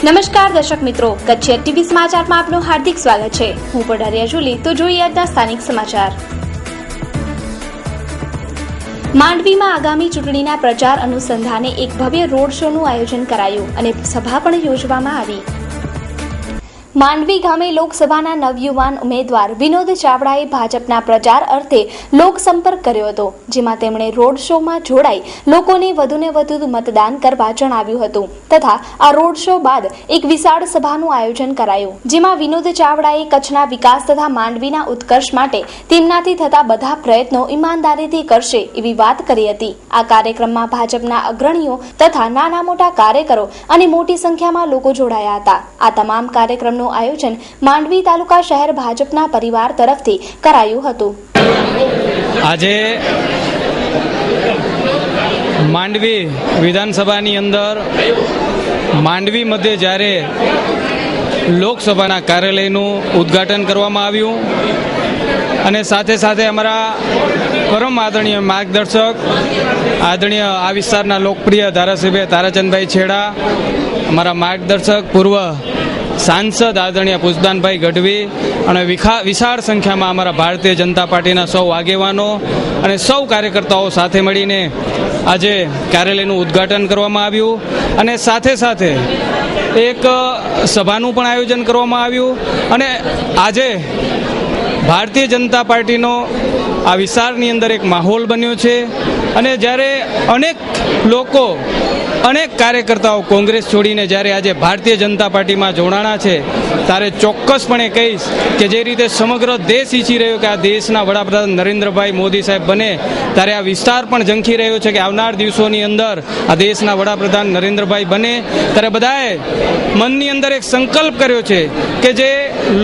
નમસ્કાર દર્શક મિત્રો, કચ્છી ટીવી સમાચારમાં આપનું હાર્દિક સ્વાગત છે. હું પડારિયા જુલી. તો જોઈએ આજના સ્થાનિક સમાચાર. માંડવીમાં આગામી ચૂંટણીના પ્રચાર અનુસંધાને એક ભવ્ય રોડ શોનું આયોજન કરાયું અને સભા પણ યોજવામાં આવી. માંડવી ગામે લોકસભાના નવયુવાન ઉમેદવાર વિનોદ ચાવડાએ ભાજપના પ્રચાર અર્થે લોકસંપર્ક કર્યો હતો, જેમાં તેમણે રોડ શોમાં જોડાઈ લોકોને વધુને વધુ મતદાન કરવા જણાવ્યું હતું તથા આ રોડ શો બાદ એક વિશાળ સભાનું આયોજન કરાયું, જેમાં વિનોદ ચાવડાએ કચ્છના વિકાસ તથા માંડવીના ઉત્કર્ષ માટે તેમનાથી થતા બધા પ્રયત્નો ઈમાનદારીથી કરશે એવી વાત કરી હતી. આ કાર્યક્રમમાં ભાજપના અગ્રણીઓ તથા નાના મોટા કાર્યકરો અને મોટી સંખ્યામાં લોકો જોડાયા હતા. આ તમામ કાર્યક્રમનું આયોજન માંડવી તાલુકા શહેર ભાજપના પરિવાર તરફથી કરાયું હતું. આજે માંડવી વિધાનસભાની અંદર માંડવી મધ્યે જ્યારે લોકસભાના કાર્યાલયનું ઉદ્ઘાટન કરવામાં આવ્યું અને સાથે સાથે અમારા પરમ આદરણીય માર્ગદર્શક આદરણીય આ વિસ્તારના લોકપ્રિય ધારાસભ્ય તારાચંદભાઈ છેડા, અમારા માર્ગદર્શક પૂર્વ સાંસદ આદરણીય પુષ્પદાનભાઈ ગઢવી અને વિશાળ સંખ્યામાં અમારા ભારતીય જનતા પાર્ટીના સૌ આગેવાનો અને સૌ કાર્યકર્તાઓ સાથે મળીને આજે કાર્યાલયનું ઉદ્ઘાટન કરવામાં આવ્યું અને સાથે સાથે એક સભાનું પણ આયોજન કરવામાં આવ્યું. અને આજે ભારતીય જનતા પાર્ટીનો આ વિસ્તારની અંદર એક માહોલ બન્યો છે અને જ્યારે અનેક લોકો અનેક કાર્યકર્તાઓ કોંગ્રેસ છોડીને જ્યારે આજે ભારતીય જનતા પાર્ટીમાં જોડાણા છે ત્યારે ચોક્કસપણે કહીશ કે જે રીતે સમગ્ર દેશ ઈચ્છી રહ્યો કે આ દેશના વડાપ્રધાન નરેન્દ્રભાઈ મોદી સાહેબ બને, ત્યારે આ વિસ્તાર પણ ઝંખી રહ્યો છે કે આવનાર દિવસોની અંદર આ દેશના વડાપ્રધાન નરેન્દ્રભાઈ બને. ત્યારે બધાએ મનની અંદર એક સંકલ્પ કર્યો છે કે જે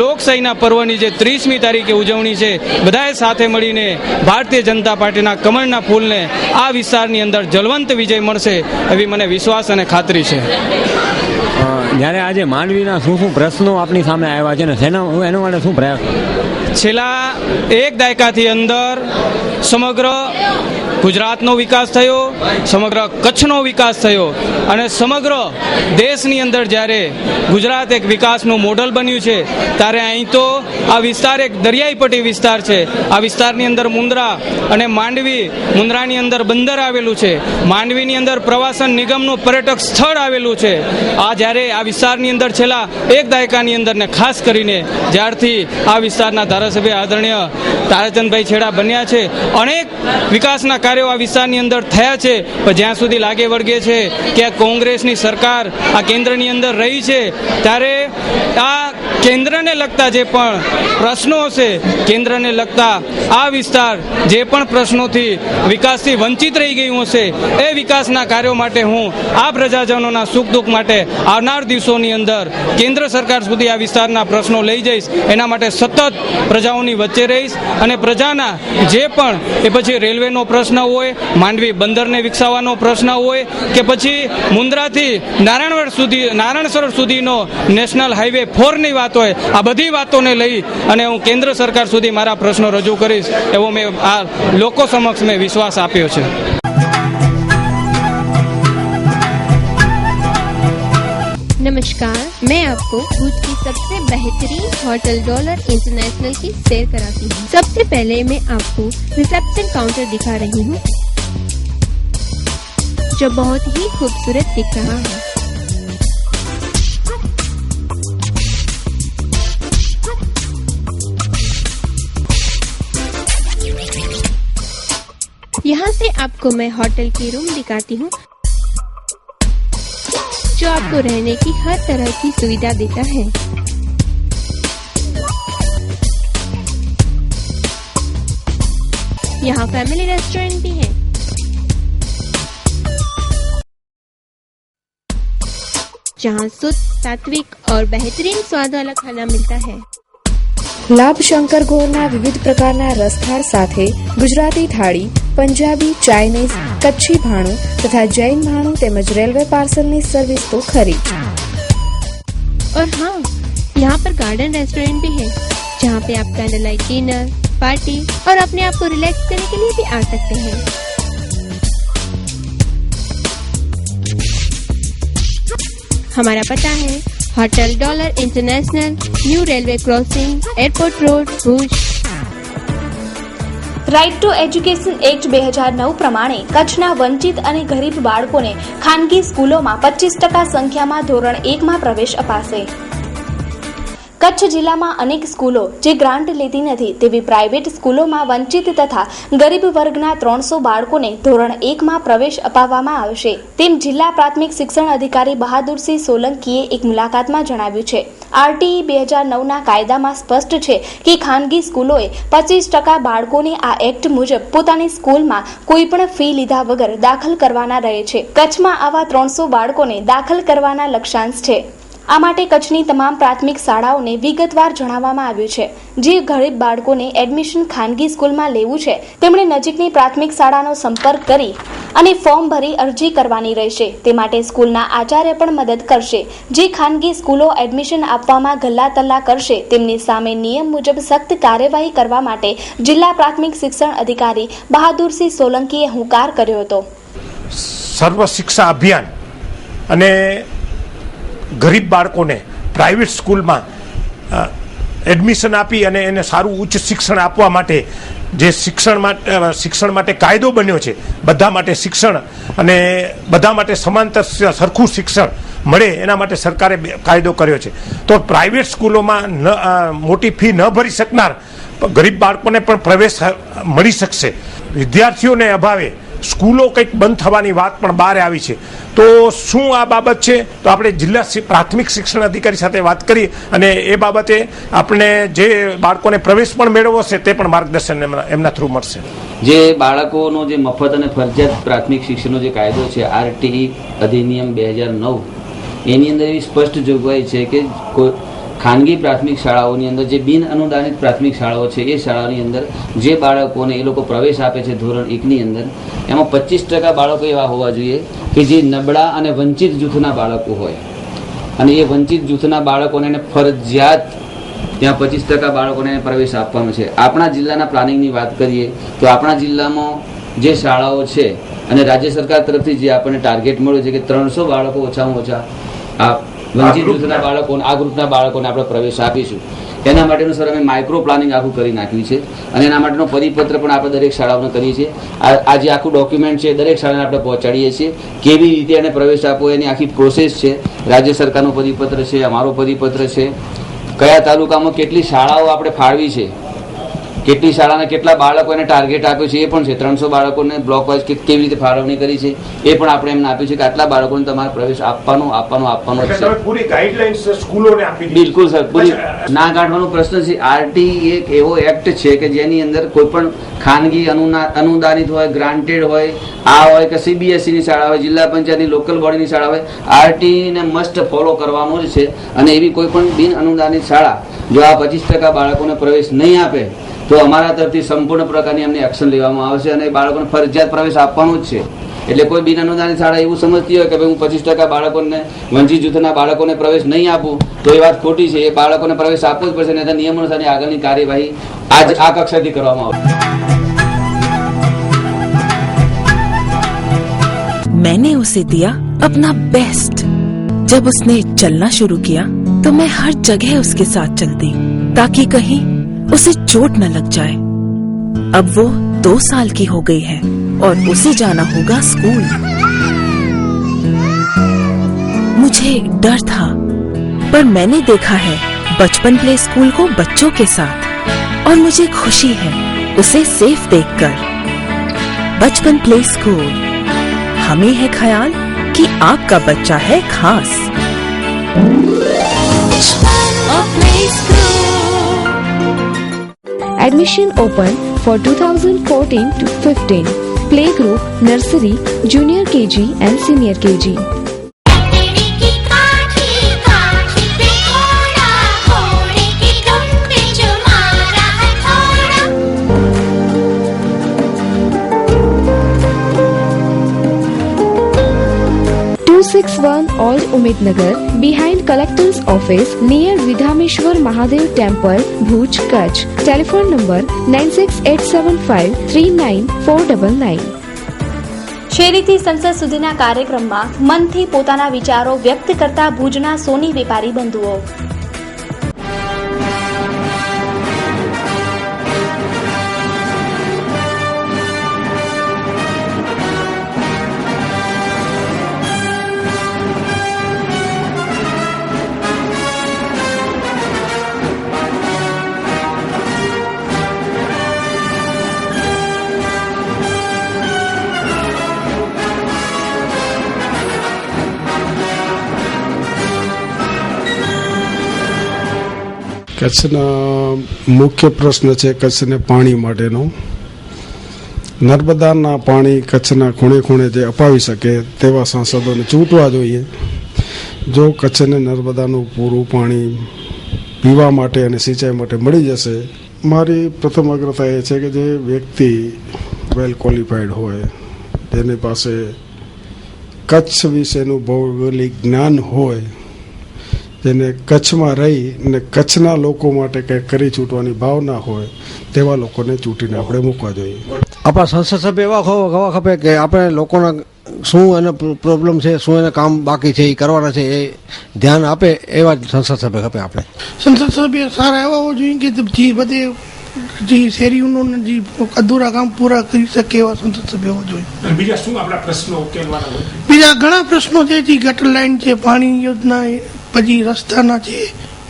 લોકશાહીના પર્વની જે 30મી તારીખે ઉજવણી છે, બધાએ સાથે મળીને ભારતીય જનતા પાર્ટીના કમળના ફૂલને આ વિસ્તારની અંદર જલવંત વિજય મળશે એવી મને વિશ્વાસ અને ખાતરી છે. જ્યારે આજે માંડવીના શું પ્રશ્નો આપણી સામે આવ્યા છે ને એના માટે શું પ્રયાસ? છેલ્લા એક દાયકાથી અંદર સમગ્ર ગુજરાતનો વિકાસ થયો, સમગ્ર કચ્છનો વિકાસ થયો અને સમગ્ર દેશની અંદર જ્યારે ગુજરાત એક વિકાસનું મોડલ બન્યું છે ત્યારે અહીં તો આ વિસ્તાર એક દરિયાઈ પટ્ટી વિસ્તાર છે. આ વિસ્તારની અંદર મુન્દ્રા અને મુન્દ્રાની અંદર બંદર આવેલું છે, માંડવીની અંદર પ્રવાસન નિગમનું પર્યટક સ્થળ આવેલું છે. આ જ્યારે આ વિસ્તારની અંદર છેલ્લા એક દાયકાની અંદર ને ખાસ કરીને જ્યારથી આ વિસ્તારના ધારાસભ્ય આદરણીય તારાચંદભાઈ છેડા બન્યા છે, અનેક વિકાસના કાર્યો આ વિસ્તારની અંદર થયા છે. પણ જ્યાં સુધી લાગે વળગે છે કે આ કોંગ્રેસની સરકાર આ કેન્દ્રની અંદર રહી છે ત્યારે આ કેન્દ્રને લગતા જે પણ પ્રશ્નો હશે, કેન્દ્રને લગતા આ વિસ્તાર જે પણ પ્રશ્નોથી વિકાસથી વંચિત રહી ગયું હશે એ વિકાસના કાર્યો માટે હું આ પ્રજાજનોના સુખ દુઃખ માટે આવનાર દિવસોની અંદર કેન્દ્ર સરકાર સુધી આ વિસ્તારના પ્રશ્નો લઈ જઈશ. એના માટે સતત પ્રજાઓની વચ્ચે રહીશ અને પ્રજાના જે પણ એ પછી રેલવેનો પ્રશ્ન હોય, માંડવી બંદરને વિકસાવવાનો પ્રશ્ન હોય કે પછી મુન્દ્રાથી નારાયણસરોવર સુધીનો નેશનલ હાઈવે 4ની વાત હોય, આ બધી વાતોને લઈ અને હું કેન્દ્ર સરકાર સુધી મારા પ્રશ્નો રજૂ કરીશ એવો મેં આ લોકો સમક્ષ મેં વિશ્વાસ આપ્યો છે. नमस्कार, मैं आपको भूज की सबसे बेहतरीन होटल डॉलर इंटरनेशनल की सैर कराती हूँ. सबसे पहले मैं आपको रिसेप्शन काउंटर दिखा रही हूँ जो बहुत ही खूबसूरत दिख रहा है. यहाँ से आपको मैं होटल की रूम दिखाती हूँ जो आपको रहने की हर तरह की सुविधा देता है. यहाँ फैमिली रेस्टोरेंट भी है. जहाँ शुद्ध, सात्विक और बेहतरीन स्वाद वाला खाना मिलता है. લાભ શંકર ગોરના વિવિધ પ્રકારના રસથાળ સાથે ગુજરાતી થાળી, પંજાબી, ચાઇનીઝ, કચ્છી ભાણું તથા જૈન ભાણું તેમજ રેલવે પાર્સલની સર્વિસ તો ખરી. और हाँ, यहाँ पर गार्डन रेस्टोरेंट भी है जहाँ पे आप कैंडल लाइट डिनर, पार्टी और अपने आप को रिलैक्स करने के लिए भी आ सकते हैं. हमारा पता है hotel dollar international, new railway crossing, airport road, Bhuj. Right to education act 2009 પ્રમાણે કચ્છના વંચિત અને ગરીબ બાળકોને ખાનગી સ્કૂલોમાં 25% સંખ્યામાં ધોરણ 1માં પ્રવેશ અપાશે. કચ્છ જિલ્લામાં અનેક સ્કૂલો જે ગ્રાન્ટ લેતી નથી તેવી પ્રાઇવેટ સ્કૂલોમાં વંચિત તથા ગરીબ વર્ગના 300 બાળકોને ધોરણ 1માં પ્રવેશ અપાવવામાં આવશે તેમ જિલ્લા પ્રાથમિક શિક્ષણ અધિકારી બહાદુરસિંહ સોલંકીએ એક મુલાકાતમાં જણાવ્યું છે. આરટીઈ 2009ના કાયદામાં સ્પષ્ટ છે કે ખાનગી સ્કૂલોએ 25% બાળકોને આ એક્ટ મુજબ પોતાની સ્કૂલમાં કોઈપણ ફી લીધા વગર દાખલ કરવાના રહે છે. કચ્છમાં આવા 300 બાળકોને દાખલ કરવાના લક્ષ્યાંક છે. આ માટે કચ્છની તમામ પ્રાથમિક શાળાઓને વિગતવાર જણાવવામાં આવ્યું છે. જે ગરીબ બાળકોને એડમિશન ખાનગી સ્કૂલમાં લેવું છે તેમણે નજીકની પ્રાથમિક શાળાનો સંપર્ક કરી અને ફોર્મ ભરી અરજી કરવાની રહેશે. તે માટે સ્કૂલના આચાર્ય પણ મદદ કરશે. જે ખાનગી સ્કૂલો એડમિશન આપવામાં ગલ્લાતલ્લા કરશે તેમની સામે નિયમ મુજબ સખ્ત કાર્યવાહી કરવા માટે જિલ્લા પ્રાથમિક શિક્ષણ અધિકારી બહાદુરસિંહ સોલંકીએ હુંકાર કર્યો હતો. સર્વ શિક્ષા અભિયાન અને ગરીબ બાળકોને પ્રાઇવેટ સ્કૂલમાં એડમિશન આપી અને એને સારું ઉચ્ચ શિક્ષણ આપવા માટે જે શિક્ષણ માટે કાયદો બન્યો છે, બધા માટે શિક્ષણ અને બધા માટે સમાંતર સરખું શિક્ષણ મળે એના માટે સરકારે કાયદો કર્યો છે. તો પ્રાઇવેટ સ્કૂલોમાં મોટી ફી ન ભરી શકનાર ગરીબ બાળકોને પણ પ્રવેશ મળી શકશે. વિદ્યાર્થીઓને અભાવે સ્કૂલો કંઈક બંધ થવાની વાત પણ બહાર આવી છે. તો શું આ બાબત છે તો આપણે જિલ્લા પ્રાથમિક શિક્ષણ અધિકારી સાથે વાત કરી અને એ બાબતે આપણે જે બાળકોને પ્રવેશ પણ મેળવવો છે તે પણ માર્ગદર્શન એમના થ્રુ મળશે. જે બાળકોનો જે મફત અને ફરજિયાત પ્રાથમિક શિક્ષણનો જે કાયદો છે આરટીઈ અધિનિયમ 2009 એની અંદર એવી સ્પષ્ટ જોગવાઈ છે કે ખાનગી પ્રાથમિક શાળાઓની અંદર જે બિન અનુદાનિત પ્રાથમિક શાળાઓ છે એ શાળાની અંદર જે બાળકોને એ લોકો પ્રવેશ આપે છે ધોરણ 1ની અંદર એમાં 25% બાળકો એવા હોવા જોઈએ કે જે નબળા અને વંચિત જૂથના બાળકો હોય અને એ વંચિત જૂથના બાળકોને ફરજિયાત ત્યાં 25% બાળકોને પ્રવેશ આપવાનો છે. આપણા જિલ્લાના પ્લાનિંગની વાત કરીએ તો આપણા જિલ્લામાં જે શાળાઓ છે અને રાજ્ય સરકાર તરફથી જે આપણને ટાર્ગેટ મળ્યો છે કે 300 બાળકો ઓછામાં ઓછા આ વંચિત જૂથના બાળકોને આ ગ્રુપના બાળકોને આપણે પ્રવેશ આપીશું. એના માટેનું સર અમે માઇક્રો પ્લાનિંગ આખું કરી નાખ્યું છે અને એના માટેનો પરિપત્ર પણ આપણે દરેક શાળાઓને કરીએ છીએ. આ જે આખું ડોક્યુમેન્ટ છે દરેક શાળાને આપણે પહોંચાડીએ છીએ. કેવી રીતે એને પ્રવેશ આપવો એની આખી પ્રોસેસ છે. રાજ્ય સરકારનો પરિપત્ર છે, અમારો પરિપત્ર છે, કયા તાલુકામાં કેટલી શાળાઓ આપણે ફાળવી છે, કેટલી શાળાને કેટલા બાળકો એને ટાર્ગેટ આપ્યો છે એ પણ છે. 300 બાળકોને બ્લોક વાઇઝ કેવી રીતે ફાળવણી કરી છે એ પણ આપણે એમને આપ્યું છે કે આટલા બાળકોને તમારે પ્રવેશ આપવાનો જ છે. પૂરી ગાઈડલાઇન્સ સ્કૂલોને આપી બિલકુલ સર, પૂરી ના કાઢવાનો પ્રશ્ન છે. આરટી એક એવો એક્ટ છે કે જેની અંદર કોઈ પણ ખાનગી અનુદાનિત હોય, ગ્રાન્ટેડ હોય, આ હોય કે સીબીએસઈ ની શાળા હોય, જિલ્લા પંચાયતની લોકલ બોડીની શાળા હોય, આરટી ને મસ્ટ ફોલો કરવાનો જ છે. અને એવી કોઈ પણ બિન અનુદાનિત શાળા જો આ 25% બાળકોને પ્રવેશ નહીં આપે તો અમારા તરફથી સંપૂર્ણ પ્રકારની અમને એક્શન લેવામાં આવશે અને બાળકોને ફરજિયાત પ્રવેશ આપવાનો જ છે. એટલે કોઈ બિન અનુદાનિત શાળા એવું સમજતી હોય કે ભાઈ હું 25% બાળકોને વંચિત જૂથના બાળકોને પ્રવેશ નહીં આપું તો એ વાત ખોટી છે. એ બાળકોને પ્રવેશ આપવો જ પડશે નહીં તો નિયમ અનુસારની આગળની કાર્યવાહી આ કક્ષાથી કરવામાં આવશે. मैंने उसे दिया अपना बेस्ट. जब उसने चलना शुरू किया तो मैं हर जगह उसके साथ चलती ताकि कहीं उसे चोट न लग जाए. अब वो 2 साल की हो गई है और उसे जाना होगा स्कूल. मुझे डर था पर मैंने देखा है बचपन प्ले स्कूल को बच्चों के साथ और मुझे खुशी है उसे सेफ देखकर. बचपन प्ले स्कूल, हमें है ख्याल कि आपका बच्चा है खास. Admission open for 2014 to 15. Playgroup, nursery, junior KG and senior KG. Old Umidnagar, behind Collector's Office, near Vidhameshwar Mahadev Temple, Bhuj, Kutch. Telephone number 9687539499. શેરીથી સંસદ સુધીના કાર્યક્રમમાં મનથી પોતાના વિચારો વ્યક્ત કરતા ભુજના સોની વેપારી બંધુઓ. કચ્છના મુખ્ય પ્રશ્ન છે કચ્છને પાણી માટેનો. નર્મદાના પાણી કચ્છના ખૂણે ખૂણે જે અપાવી શકે તેવા સાંસદોને ચૂંટવા જોઈએ. જો કચ્છને નર્મદાનું પૂરું પાણી પીવા માટે અને સિંચાઈ માટે મળી જશે, મારી પ્રથમ અગ્રતા એ છે કે જે વ્યક્તિ વેલ ક્વોલિફાઈડ હોય, જેની પાસે કચ્છ વિશેનું ભૌગોલિક જ્ઞાન હોય, જેને કચ્છમાં રહી અને કચ્છના લોકો માટે કંઈક કરી છૂટવાની ભાવના હોય, તેવા લોકોને ચૂંટીને આપણે મૂકવા જોઈએ. આપણા સંસદ સભ્ય એવા હોવા ખપે કે આપણે લોકોના શું એને પ્રોબ્લેમ છે, શું એને કામ બાકી છે એ કરવાના છે, એ ધ્યાન આપે એવા સંસદ સભ્ય ખપે. આપણે સંસદ સભ્ય સારા એવા હોવા જોઈએ કે જે બધે જે શેરીઓનું જે અધૂરા કામ પૂરા કરી શકે એવા સંસદ સભ્ય હોવા જોઈએ. બીજા શું આપણા પ્રશ્નો ઉકેલવાના હોય? બીજા ઘણા પ્રશ્નો છે, જે ગટર લાઈન છે, પાણી યોજના, પછી રસ્તાના છે,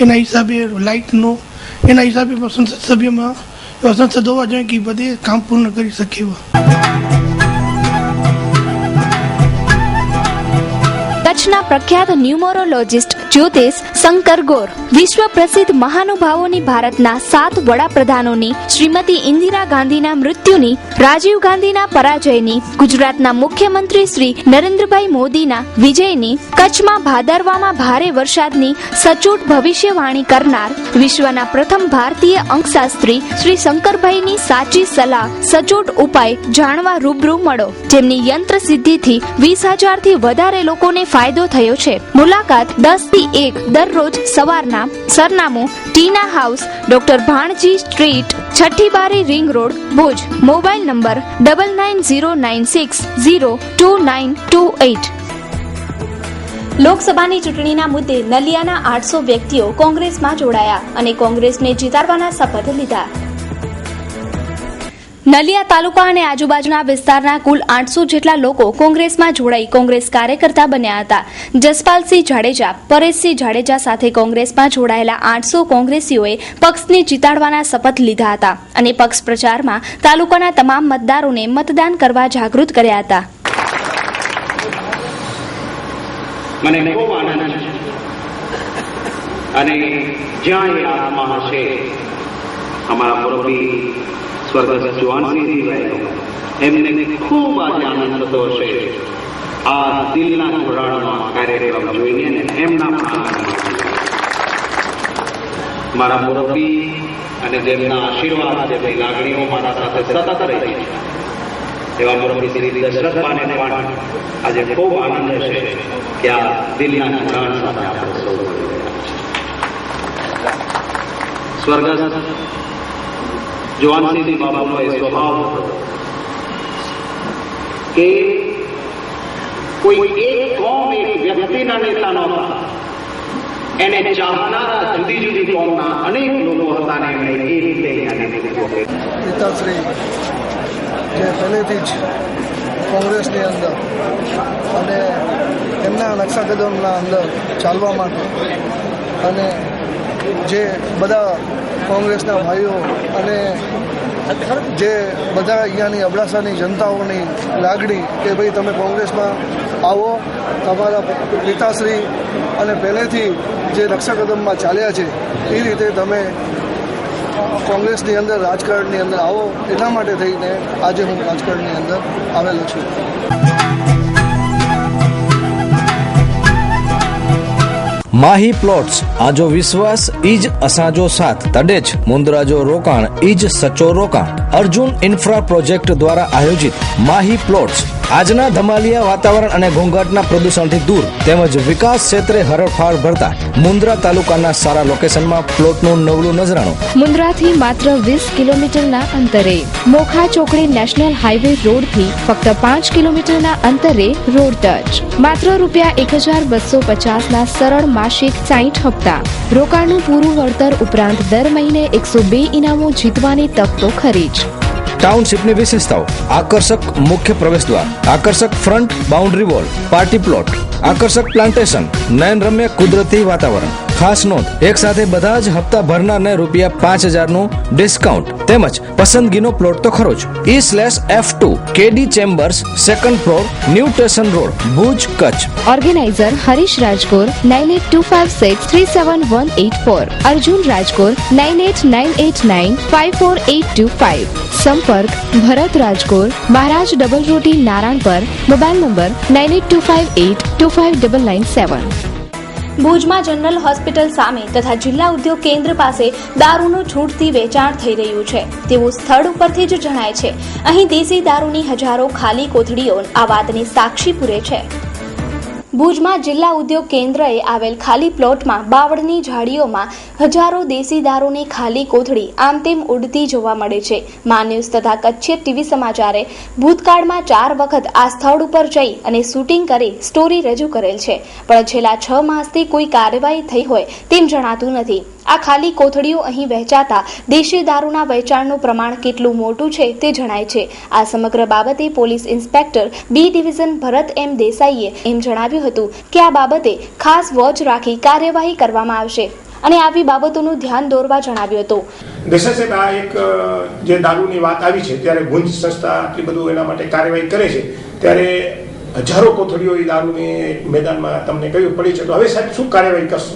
એના હિસાબે લાઇટનો, એના હિસાબે સંસદ સભ્યમાં એવા સંસદ હોવા જોઈએ કે બધે કામ પૂર્ણ કરી શકે એવા. કચ્છના પ્રખ્યાત ન્યુમરોલોજિસ્ટ જ્યોતિષ શંકર ગોર, વિશ્વ પ્રસિદ્ધ મહાનુભાવોની ભારતના 7 વડાપ્રધાનોની, શ્રીમતી ઇન્દિરા ગાંધીના મૃત્યુની, રાજીવ ગાંધીના પરાજયની, ગુજરાતના મુખ્યમંત્રી શ્રી નરેન્દ્રભાઈ મોદીના વિજયની, કચ્છમાં ભાદરવામાં ભારે વરસાદની સચોટ ભવિષ્યવાણી કરનાર વિશ્વના પ્રથમ ભારતીય અંકશાસ્ત્રી શ્રી શંકરભાઈની સાચી સલાહ, સચોટ ઉપાય જાણવા રૂબરૂ મળો, જેમની યંત્ર સિદ્ધિથી 20,000 થી વધારે લોકોને ફાયદો થયો છે. મુલાકાત 10 થી 1 દરરોજ સવારના. સરનામું ટીના હાઉસ, ડોક્ટર ભાણજી સ્ટ્રીટ, 6ઠી બારી, ring road, Bhuj. Mobile number 9909602928. લોકસભાની ચૂંટણીના મુદ્દે નલિયાના 800 વ્યક્તિઓ કોંગ્રેસમાં જોડાયા અને કોંગ્રેસને જીતાડવાના શપથ લીધા. નલિયા તાલુકા અને આજુબાજુના વિસ્તારના કુલ 800 જેટલા લોકો કોંગ્રેસમાં જોડાઈ કોંગ્રેસ કાર્યકર્તા બન્યા હતા. જસપાલસિંહ જાડેજા, પરેશસિંહ જાડેજા સાથે કોંગ્રેસમાં જોડાયેલા 800 કોંગ્રેસીઓએ પક્ષને જીતાડવાના શપથ લીધા હતા અને પક્ષ પ્રચારમાં તાલુકાના તમામ મતદારોને મતદાન કરવા જાગૃત કર્યા હતા. મને ખૂબ આનંદ છે અને જ્યાં એ આત્મા હશે, અમારા મુરબ્બી સ્વર્ગસ્થ જુવાનસિંહજીભાઈ, એમને ખૂબ આજે આનંદ થતો હશે આ દિલના જોડાણમાં કાર્યક્રમ જોઈને. એમના મારા મુરબ્બી અને જેમના આશીર્વાદ, જેમની લાગણીઓ મારા સાથે સતત રહી છે, એવા મુરબ્બી શ્રી દશરથભાઈને પણ આજે ખૂબ આનંદ હશે કે આ દિલના જોડાણ સાથે આપણે સૌ સ્વર્ગસ્થ જુવાનસિંહ બાબાનો એ સ્વભાવ હતો કે કોઈ એક કોમ, એક વ્યક્તિના નેતા નહોતા, એને ચાહનારા જુદી જુદી કોમના અનેક લોકો હતા ને એમણે એ રીતે પિતાશ્રી જે પહેલેથી જ કોંગ્રેસની અંદર અને એમના નકશાકદમના અંદર ચાલવા માટે અને જે બધા કોંગ્રેસના ભાઈઓ અને જે બધા અહીંયાની અબડાસાની જનતાઓની લાગણી કે ભાઈ તમે કોંગ્રેસમાં આવો, તમારા પિતાશ્રી અને પહેલેથી જે નકશાકદમમાં ચાલ્યા છે એ રીતે તમે કોંગ્રેસની અંદર રાજકારણની અંદર આવો, એટલા માટે થઈને આજે હું રાજકારણની અંદર આવેલો છું. માહી પ્લોટ્સ, આજો વિશ્વાસ ઈજ અસાજો સાથ, તડે જ મુંદ્રાજો રોકાણ ઈજ સચો રોકાણ. અર્જુન ઇન્ફ્રા પ્રોજેક્ટ દ્વારા આયોજિત માહી પ્લોટ્સ આજના ધમાલિયા વાતાવરણ અને ઘોંઘાટના પ્રદૂષણથી દૂર તેમજ વિકાસ ક્ષેત્રે હરણફાળ ભરતા મુન્દ્રા તાલુકાના સારા લોકેશનમાં પ્લોટનું નવલું નજરાણું. મુન્દ્રાથી માત્ર 20 કિલોમીટરના અંતરે મોખા ચોકડી નેશનલ હાઈવે રોડથી ફક્ત 5 કિલોમીટરના અંતરે રોડ ટચ. માત્ર ₹1,250 સરળ માસિક 60 હપ્તા. રોકાણનું પૂરું વળતર ઉપરાંત દર મહિને 102 ઇનામો જીતવાની તક તો ખરી જ. ટાઉનશીપની વિશેષતાઓ: આકર્ષક મુખ્ય પ્રવેશદ્વાર, આકર્ષક front boundary wall, party plot, આકર્ષક પ્લાન્ટેશન, નયનરમ્ય કુદરતી વાતાવરણ. ખાસ નોંધ, એક સાથે બધા જ હપ્તા ભરનારને ₹5,000 નું ડિસ્કાઉન્ટ તેમજ પસંદગીનો પ્લોટ તો ખરો જ. E/F2 KD chambers, 2nd floor, new station road, Bhuj, Kutch. Organiser Harish Rajkor 9825637184, Arjun Rajkor 9898954825. સંપર્ક ભરત રાજકોર, મહારાજ ડબલ રોટી નારાયણપર, મોબાઈલ નંબર 9825825997. ભુજમાં જનરલ હોસ્પિટલ સામે તથા જિલ્લા ઉદ્યોગ કેન્દ્ર પાસે દારૂનું છૂટથી વેચાણ થઈ રહ્યું છે તેવું સ્થળ ઉપરથી જ જણાય છે. અહીં દેશી દારૂની હજારો ખાલી કોથળીઓ આ વાતની સાક્ષી પૂરે છે. ભુજમાં જિલ્લા ઉદ્યોગ કેન્દ્રએ આવેલ ખાલી પ્લોટમાં બાવળની ઝાડીઓમાં હજારો દેશી દારૂની ખાલી કોથળી આમ તેમ ઉડતી જોવા મળે છે. મા ન્યૂઝ તથા કચ્છી ટીવી સમાચારે ભૂતકાળમાં 4 વખત આ સ્થળ ઉપર જઈ અને શૂટિંગ કરી સ્ટોરી રજૂ કરેલ છે, પણ છેલ્લા 6 માસથી કોઈ કાર્યવાહી થઈ હોય તેમ જણાતું નથી. આ ખાલી કોથળીઓ અહીં વહેંચાતા દેશી દારૂના વેચાણનું પ્રમાણ કેટલું મોટું છે તે જણાય છે. આ સમગ્ર બાબતે પોલીસ ઇન્સ્પેક્ટર બી ડિવિઝન ભરત એમ દેસાઈએ એમ જણાવ્યું હતું કે આ બાબતે ખાસ વોચ રાખી કાર્યવાહી કરવામાં આવશે અને આવી બાબતોનું ધ્યાન દોરવા જણાવ્યું હતું. દેસાઈ સાહેબ, આ એક જે દારૂની વાત આવી છે ત્યારે ભુજ સંસ્થા આટલી બધું એના માટે કાર્યવાહી કરે છે ત્યારે હજારો કોથળીઓ એ દારૂની મેદાનમાં તમને કયું પડી છે, તો હવે સાહેબ શું કાર્યવાહી કરશો?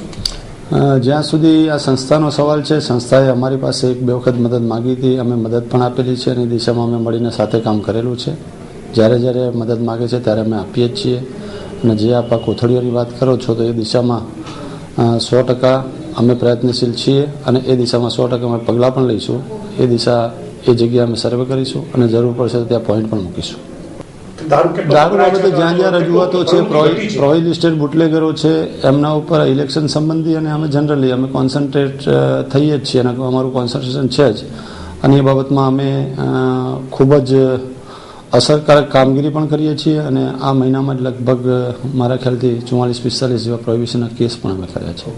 જ્યાં સુધી આ સંસ્થાનો સવાલ છે, સંસ્થાએ અમારી પાસે 1-2 વખત મદદ માગી હતી. અમે મદદ પણ આપેલી છે અને એ દિશામાં અમે મળીને સાથે કામ કરેલું છે. જ્યારે મદદ માગે છે ત્યારે અમે આપીએ જ છીએ. અને જે આપ કોથળીઓની વાત કરો છો તો એ દિશામાં 100% અમે પ્રયત્નશીલ છીએ અને એ દિશામાં 100% અમે પગલાં પણ લઈશું. એ દિશા એ જગ્યાએ અમે સર્વે કરીશું અને જરૂર પડશે તો ત્યાં પોઈન્ટ પણ મૂકીશું. દારૂ બાબતે જ્યાં રજૂઆતો છે, પ્રોહિબિટેડ બુટલેગરો છે, એમના ઉપર ઇલેક્શન સંબંધી અને અમે જનરલી અમે કોન્સન્ટ્રેટ થઈએ જ છીએ અને અમારું કોન્સન્ટ્રેશન છે જ. અને એ બાબતમાં અમે ખૂબ જ અસરકારક કામગીરી પણ કરીએ છીએ અને આ મહિનામાં જ લગભગ મારા ખ્યાલથી 44-45 જેવા પ્રોહિબિશનના કેસ પણ અમે કર્યા છે.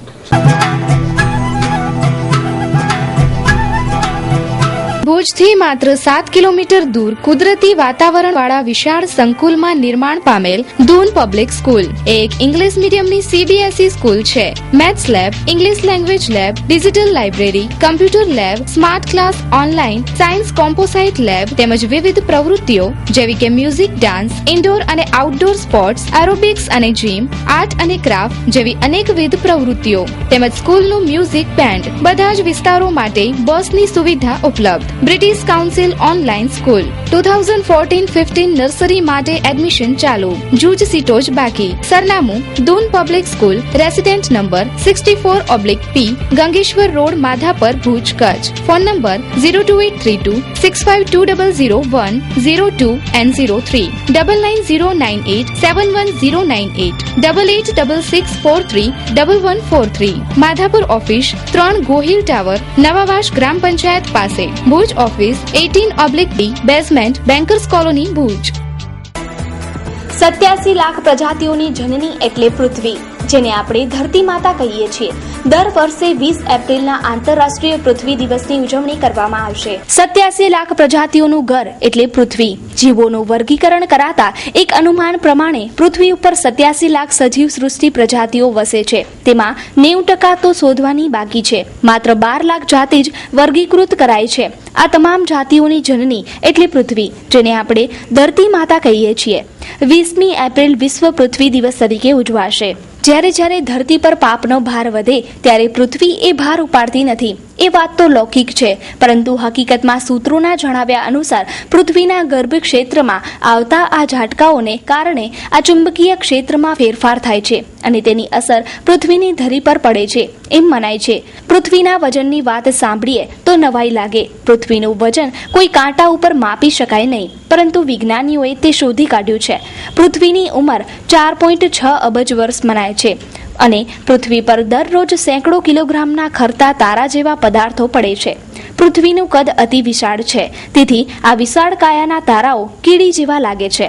ભુજથી માત્ર 7 કિલોમીટર દૂર કુદરતી વાતાવરણ વાળા વિશાળ સંકુલમાં નિર્માણ પામેલ દૂન પબ્લિક સ્કૂલ એક ઇંગ્લિશ મીડિયમની CBSE સ્કૂલ છે. Maths lab, English language lab, digital library, computer lab, smart class, online science composite lab તેમજ વિવિધ પ્રવૃત્તિઓ જેવી કે મ્યુઝિક, ડાન્સ, ઇન્ડોર અને આઉટડોર સ્પોર્ટ્સ, એરોબિક્સ અને જીમ, આર્ટ અને ક્રાફ્ટ જેવી અનેકવિધ પ્રવૃત્તિઓ તેમજ સ્કૂલનું મ્યુઝિક બેન્ડ, બધા જ વિસ્તારો માટે બસની સુવિધા ઉપલબ્ધ. British council online school 2014-15 nursery માટે એડમિશન ચાલુ. જૂજ સીટો જ બાકી. સરનામું Doon public school, resident number 64/P, Gangeshwar road, Madhapar, Bhuj, Kutch. Phone number 02832652001 02 9909871098 8866431143. Madhapar office 3 Gohil tower, Navavas ગ્રામ પંચાયત પાસે. Bhuj office 18/D, basement, bankers colony, Bhuj. 87 lakh પ્રજાતિઓની જનની એટલે પૃથ્વી, જેને આપણે ધરતી માતા કહીએ છીએ. દર વર્ષે 20 એપ્રિલના આંતરરાષ્ટ્રીય પૃથ્વી દિવસની ઉજવણી કરવામાં આવશે. 87 લાખ પ્રજાતિઓનું ઘર એટલે પૃથ્વી. જીવોનું વર્ગીકરણ કરાતા એક અનુમાન પ્રમાણે પૃથ્વી ઉપર 87 લાખ સજીવ સૃષ્ટિ પ્રજાતિઓ વસે છે. તેમાં 90% તો શોધવાની બાકી છે. માત્ર 12 લાખ જાતિ જ વર્ગીકૃત કરાઈ છે. આ તમામ જાતિઓની જનની એટલે પૃથ્વી, જેને આપણે ધરતી માતા કહીએ છીએ. 20મી એપ્રિલ વિશ્વ પૃથ્વી દિવસ તરીકે ઉજવાશે. જ્યારે ધરતી પર પાપનો ભાર વધે ત્યારે પૃથ્વી એ ભાર ઉપાડતી નથી. એ વાત તો લૌકિક છે, પરંતુ હકીકતમાં સૂત્રોના જણાવ્યા અનુસાર પૃથ્વીના ગર્ભ ક્ષેત્રમાં આવતા આ ઝાટકાઓને કારણે આ ચુંબકીય ક્ષેત્રમાં ફેરફાર થાય છે અને તેની અસર પૃથ્વીની ધરી પર પડે છે એમ મનાય છે. પૃથ્વીના વજનની વાત સાંભળીએ તો નવાઈ લાગે. પૃથ્વીનું વજન કોઈ કાંટા ઉપર માપી શકાય નહીં, પરંતુ વિજ્ઞાનીઓએ તે શોધી કાઢ્યું છે. પૃથ્વીની ઉંમર 4.6 અબજ વર્ષ મનાય છે અને પૃથ્વી પર દરરોજ સેંકડો કિલોગ્રામના ખરતા તારા જેવા પદાર્થો પડે છે. પૃથ્વીનું કદ અતિ વિશાળ છે, તેથી આ વિશાળ કાયાના તારાઓ કીડી જેવા લાગે છે.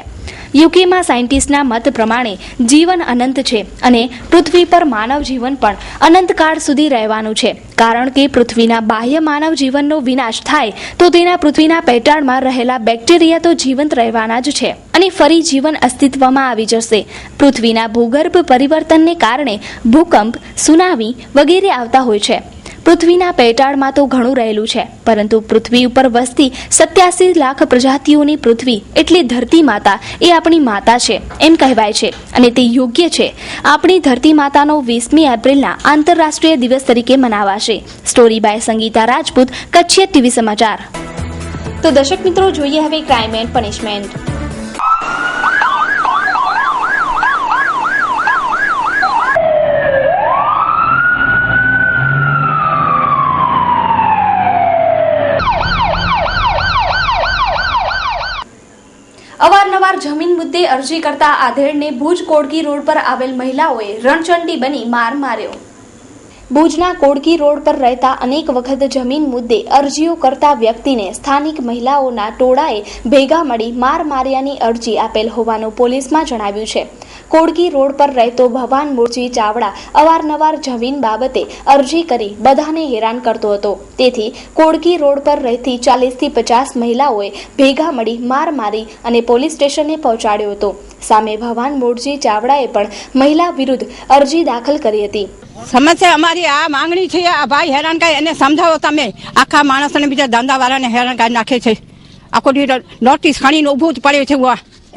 યુકેમાં સાયન્ટિસ્ટના મત પ્રમાણે જીવન અનંત છે અને પૃથ્વી પર માનવ જીવન પણ અનંતકાળ સુધી રહેવાનું છે, કારણ કે પૃથ્વીના બાહ્ય માનવ જીવનનો વિનાશ થાય તો તેના પૃથ્વીના પેટાળમાં રહેલા બેક્ટેરિયા તો જીવંત રહેવાના જ છે અને ફરી જીવન અસ્તિત્વમાં આવી જશે. પૃથ્વીના ભૂગર્ભ પરિવર્તનને કારણે ભૂકંપ, સુનામી વગેરે આવતા હોય છે. પૃથ્વીના પેટાળમાં તો ઘણું રહેલું છે, પરંતુ પૃથ્વી ઉપર વસતી 87 લાખ પ્રજાતિઓની પૃથ્વી એટલે ધરતી માતા એ આપણી માતા છે એમ કહેવાય છે અને તે યોગ્ય છે. આપણી ધરતી માતાનો 20મી એપ્રિલના આંતરરાષ્ટ્રીય દિવસ તરીકે મનાવાશે. Story by Sangeeta Rajput, Kutchiya TV સમાચાર. તો દર્શક મિત્રો, જોઈએ હવે ક્રાઇમ એન્ડ પનિશમેન્ટ. અવારનવાર જમીન મુદ્દે અરજી કરતા આધેડને ભુજ કોડકી રોડ પર આવેલ મહિલાઓએ રણચંડી બની માર માર્યો. ભુજના કોડકી રોડ પર રહેતા અનેક વખત જમીન મુદ્દે અરજીઓ કરતા વ્યક્તિને સ્થાનિક મહિલાઓના ટોળાએ ભેગા મળી માર માર્યાની અરજી આપેલ હોવાનું પોલીસમાં જણાવ્યું છે. કોડકી રોડ પર રહેતો ભવાન મૂળજી ચાવડા અવારનવાર જમીન બાબતે અરજી કરી બધાને હેરાન કરતો હતો. તેથી કોડકી રોડ પર રહેતી 40 થી 50 મહિલાઓએ ભેગા મળી માર મારી અને પોલીસ સ્ટેશને પહોંચાડ્યો હતો. સામે ભવાન મૂળજી ચાવડાએ પણ મહિલા વિરુદ્ધ અરજી દાખલ કરી હતી. સમસ્યા અમારી આ માંગણી છે, આ ભાઈ હેરાન કરે એને સમજાવો. તમે આખા માણસને બીજા ધંધાવાળાને હેરાન કરી નાખે છે. આખો નોટિસ ખાણીને ઊભું જ પડે છે.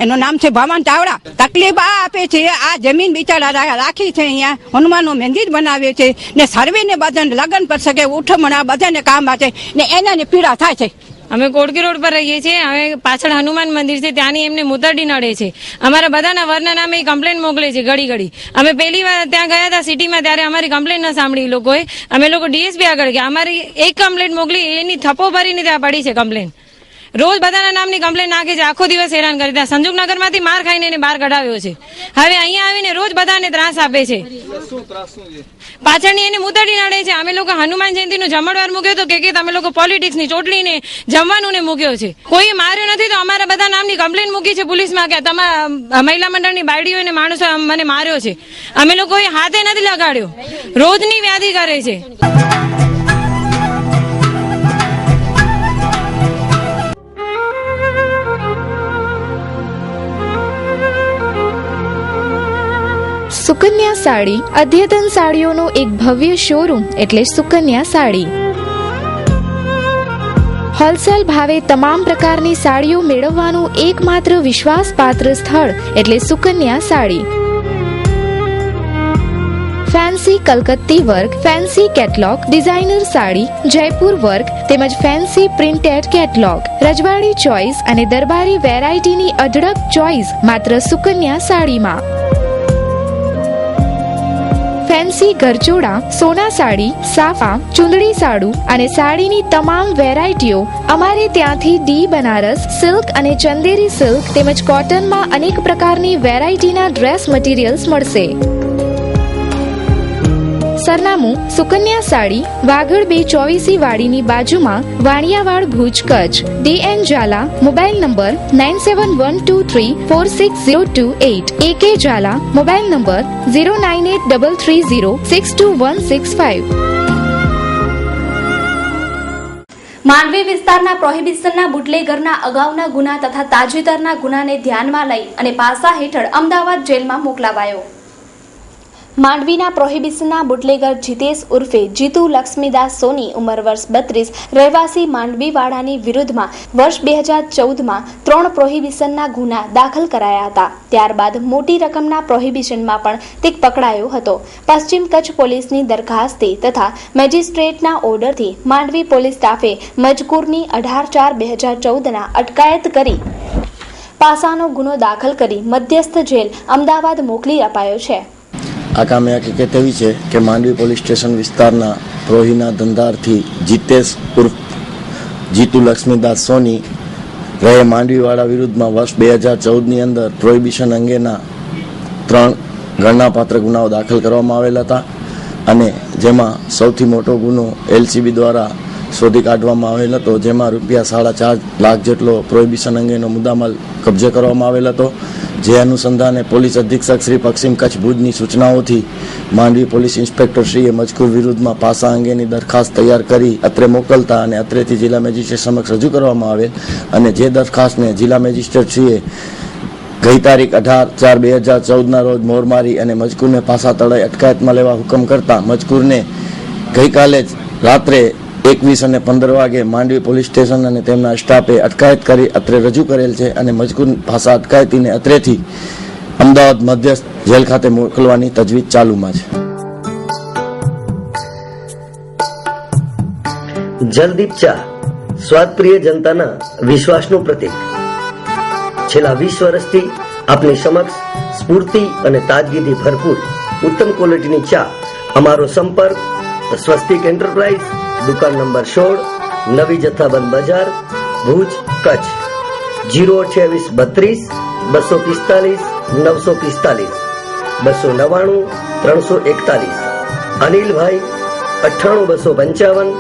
એનું નામ છે ભવાન ચાવડા. તકલીફ આ આપે છે, આ જમીન બિચારા રાખી છે, અહીંયા હનુમાનનું મંદિર બનાવે છે ને સર્વે ને બધાને લગ્ન પર શકે ઉઠમણા બધાને કામ આવે ને એને પીડા થાય છે. અમે કોડકી રોડ પર રહીએ છીએ. હવે પાછળ હનુમાન મંદિર છે, ત્યાંની એમને મુતરડી નડે છે. અમારા બધાના વરના નામે કમ્પ્લેન મોકલે છે ઘડી ઘડી. અમે પહેલી વાર ત્યાં ગયા હતા સિટીમાં, ત્યારે અમારી કમ્પ્લેન ન સાંભળી લોકોએ. અમે લોકો ડીએસપી આગળ ગયા, અમારી એક કમ્પ્લેન મોકલી, એની થપ્પો ભરીને ત્યાં પડી છે કમ્પ્લેન. રોજ બધાના નામની કમ્પ્લેન નાખે છે, આખો દિવસ હેરાન કરી. ત્યાં સંજુકનગરમાંથી માર ખાઈને એને બહાર કઢાવ્યો છે. હવે અહીંયા આવીને રોજ બધાને ત્રાસ આપે છે. પાછળની એને મુતરડી નડે છે. અમે લોકો હનુમાન જયંતિનો જમણવાર મૂક્યો તો કે તમે લોકો પોલિટિક્સની ચોટલીને જમવાનું ને મૂક્યો છે. કોઈ માર્યો નથી, તો અમારા બધા નામની કમ્પ્લેન મૂકી છે પોલીસમાં કે તમારા મહિલા મંડળની બાયડીઓને માણસો મને માર્યો છે. અમે લોકોએ હાથે નથી લગાડ્યો. રોજની વ્યાધિ કરે છે. સુકન્યા સાડી અદ્યતન સાડીઓનો એક ભવ્ય શોરૂમ એટલે સુકન્યા સાડી. હોલસેલ ભાવે તમામ પ્રકારની સાડીઓ મેળવવાનું એકમાત્ર વિશ્વાસપાત્ર સ્થળ એટલે સુકન્યા સાડી. ફેન્સી કલકત્તી work, fancy catalogue, designer sari, Jaipur work તેમજ ફેન્સી પ્રિન્ટેડ કેટલોગ, રજવાડી ચોઇસ અને દરબારી વેરાયટીની અઢળક ચોઇસ માત્ર સુકન્યા સાડીમાં. ફેન્સી ગરચોડા, સોના સાડી, સાફા, ચુંદડી સાડુ અને સાડીની તમામ વેરાયટીઓ અમારે ત્યાંથી ડી બનારસ સિલ્ક અને ચંદેરી સિલ્ક તેમજ કોટનમાં અનેક પ્રકારની વેરાયટીના ડ્રેસ મટીરિયલ્સ મળશે. સરનામું સુકન્યા સાડી, વાગડ 224 વાડીની બાજુમાં, Vaniyavad, Bhuj, Kutch. DN Zala, mobile number 9712346028. AK Zala, mobile number 09833062165. Mandvi વિસ્તારના પ્રોહિબિશનના બુટલેગરના અગાઉના ગુના તથા તાજેતરના ગુનાને ધ્યાનમાં લઈ અને પાસા હેઠળ અમદાવાદ જેલમાં મોકલાવાયો. માંડવીના પ્રોહિબિશનના બુટલેગર જીતેશ ઉર્ફે જીતુ લક્ષ્મીદાસ સોની ઉંમર વર્ષ 32 રહેવાસી માંડવીવાડાની વિરુદ્ધમાં વર્ષ 2014માં 3 પ્રોહિબિશનના ગુના દાખલ કરાયા હતા. ત્યારબાદ મોટી રકમના પ્રોહિબિશનમાં પણ તે પકડાયો હતો. પશ્ચિમ કચ્છ પોલીસની દરખાસ્તે તથા મેજિસ્ટ્રેટના ઓર્ડરથી માંડવી પોલીસ સ્ટાફે મજકૂરની 18/4/2014ના અટકાયત કરી પાસાનો ગુનો દાખલ કરી મધ્યસ્થ જેલ અમદાવાદ મોકલી અપાયો છે. આ કામે હકીકત એવી છે કે માંડવી પોલીસ સ્ટેશન વિસ્તારના પ્રોહીના ધંધારથી જીતેશ ઉર્ફ જીતુ લક્ષ્મીદાસ સોની રહે માંડવીવાળા વિરુદ્ધમાં વર્ષ 2014ની અંદર પ્રોહિબિશન અંગેના 3 ગણનાપાત્ર ગુનાઓ દાખલ કરવામાં આવેલ હતા અને જેમાં સૌથી મોટો ગુનો LCB દ્વારા શોધી કાઢવામાં આવેલ હતો, જેમાં ₹4.5 લાખ જેટલો પ્રોહિબિશન અંગેનો મુદ્દામાલ કબજે કરવામાં આવેલ હતો. જે અનુસંધાને પોલીસ અધિક્ષક શ્રી પશ્ચિમ કચ્છ ભુજની સૂચનાઓથી માંડવી પોલીસ ઇન્સ્પેક્ટરશ્રીએ મજકૂર વિરુદ્ધમાં પાસા અંગેની દરખાસ્ત તૈયાર કરી અત્રે મોકલતા અને અત્રેથી જિલ્લા મેજિસ્ટ્રેટ સમક્ષ રજૂ કરવામાં આવેલ અને જે દરખાસ્તને જિલ્લા મેજિસ્ટ્રેટશ્રીએ ગઈ તારીખ 18/4/2014ના રોજ મોર મારી અને મજકૂરને પાસા તળાઈ અટકાયતમાં લેવા હુકમ કરતા મજકૂરને ગઈકાલે જ રાત્રે 21 અને 15 વાગે માંડવી પોલીસ સ્ટેશન અને તેમના સ્ટાફે અટકાયત કરી અત્રે રજૂ કરેલ છે અને મજકૂર પાસા અટકાયતીને અત્રેથી અમદાવાદ મધ્યસ્થ જેલ ખાતે મોકલવાની તજવીજ ચાલુમાં છે. જલદીપ ચા સ્વાદપ્રિય જનતાના વિશ્વાસનું પ્રતીક. છેલ્લા 20 વર્ષથી આપની સમક્ષ સ્ફૂર્તિ અને તાજગીથી ભરપૂર ઉત્તમ ક્વોલિટીની ચા. અમારો સંપર્ક સ્વસ્તિક એન્ટરપ્રાઇઝ, દુકાન નંબર 16, નવી જથ્થાબંધ બજાર, ભુજ, કચ્છ. 02832 245 945 299 341. અનિલભાઈ 98255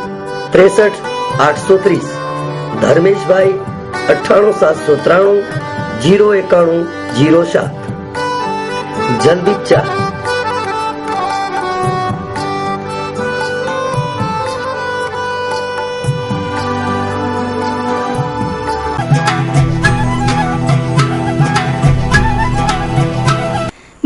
63 830. ધર્મેશભાઈ 98793 091 07. જલદીપ ચા.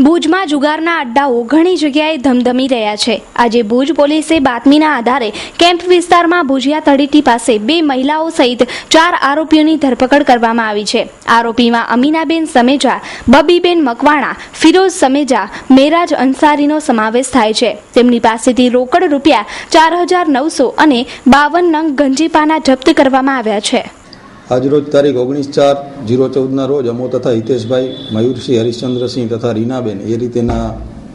ભુજમાં જુગારના અડ્ડાઓ ઘણી જગ્યાએ ધમધમી રહ્યા છે. આજે ભુજ પોલીસે બાતમીના આધારે કેમ્પ વિસ્તારમાં ભુજિયા તળેટી પાસે 2 મહિલાઓ સહિત 4 આરોપીઓની ધરપકડ કરવામાં આવી છે. આરોપીમાં અમીનાબેન સમેજા, બબીબેન મકવાણા, ફિરોઝ સમેજા, મેરાજ અંસારીનો સમાવેશ થાય છે. તેમની પાસેથી રોકડ ₹4,900 અને 52 નંગ ગંજીપાના જપ્ત કરવામાં આવ્યા છે. આજરોજ તારીખ 19/4/2014ના રોજ અમો તથા હિતેશભાઈ, મયુરસિંહ, હરિશ્ચંદ્રસિંહ તથા રીનાબેન એ રીતેના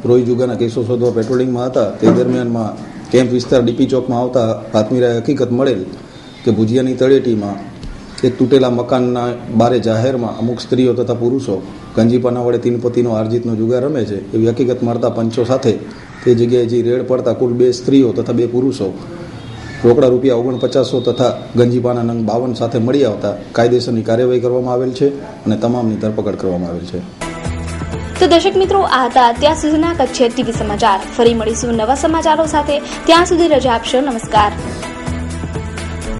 પ્રોહી જુગારના કેસો શોધવા પેટ્રોલિંગમાં હતા. તે દરમિયાનમાં કેમ્પ વિસ્તાર DP ચોકમાં આવતા બાતમીરાએ હકીકત મળેલ કે ભુજિયાની તળેટીમાં એક તૂટેલા મકાનના બારે જાહેરમાં અમુક સ્ત્રીઓ તથા પુરુષો ગંજીપાના વડે 3 પતિનો આર્જિતનો જુગાર રમે છે એવી હકીકત મળતા પંચો સાથે તે જગ્યાએ જે રેડ પડતા કુલ 2 સ્ત્રીઓ તથા 2 પુરુષો રોકડા ₹4900 તથા ગંજીપાના નંગ 52 સાથે મળી આવતા કાયદેસરની કાર્યવાહી કરવામાં આવેલ છે અને તમામની ધરપકડ કરવામાં આવેલ છે. તો દર્શક મિત્રો, આ હતા અત્યાર સુધીના કચ્છ TV સમાચાર. ફરી મળીશું નવા સમાચારો સાથે. ત્યાં સુધી રજા આપશો. નમસ્કાર.